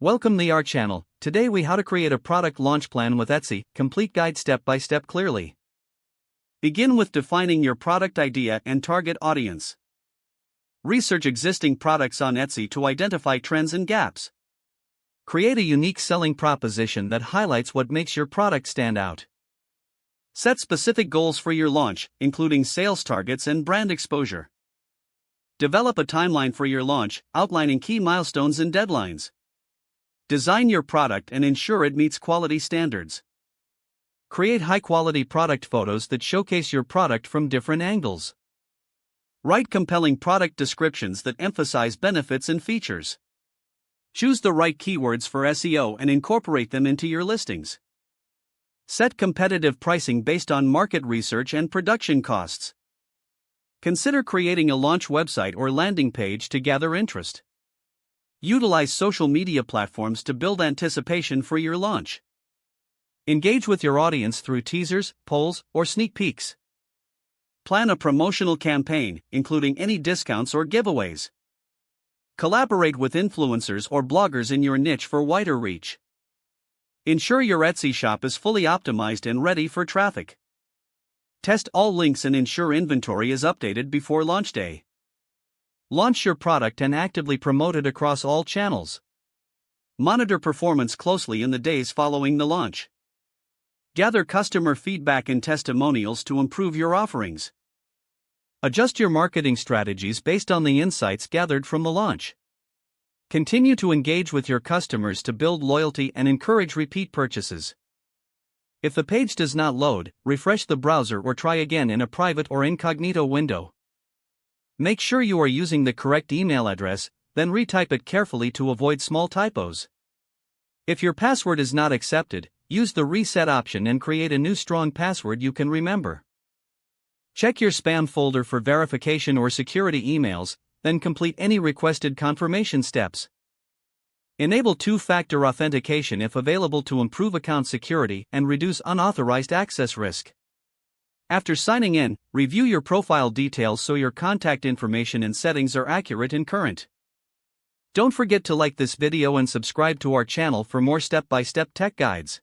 Welcome to our channel. Today we how to create a product launch plan with Etsy, complete guide step by step clearly. Begin with defining your product idea and target audience. Research existing products on Etsy to identify trends and gaps. Create a unique selling proposition that highlights what makes your product stand out. Set specific goals for your launch, including sales targets and brand exposure. Develop a timeline for your launch, outlining key milestones and deadlines. Design your product and ensure it meets quality standards. Create high-quality product photos that showcase your product from different angles. Write compelling product descriptions that emphasize benefits and features. Choose the right keywords for SEO and incorporate them into your listings. Set competitive pricing based on market research and production costs. Consider creating a launch website or landing page to gather interest. Utilize social media platforms to build anticipation for your launch. Engage with your audience through teasers, polls, or sneak peeks. Plan a promotional campaign, including any discounts or giveaways. Collaborate with influencers or bloggers in your niche for wider reach. Ensure your Etsy shop is fully optimized and ready for traffic. Test all links and ensure inventory is updated before launch day. Launch your product and actively promote it across all channels. Monitor performance closely in the days following the launch. Gather customer feedback and testimonials to improve your offerings. Adjust your marketing strategies based on the insights gathered from the launch. Continue to engage with your customers to build loyalty and encourage repeat purchases. If the page does not load, refresh the browser or try again in a private or incognito window. Make sure you are using the correct email address, then retype it carefully to avoid small typos. If your password is not accepted, use the reset option and create a new strong password you can remember. Check your spam folder for verification or security emails, then complete any requested confirmation steps. Enable two-factor authentication if available to improve account security and reduce unauthorized access risk. After signing in, review your profile details so your contact information and settings are accurate and current. Don't forget to like this video and subscribe to our channel for more step-by-step tech guides.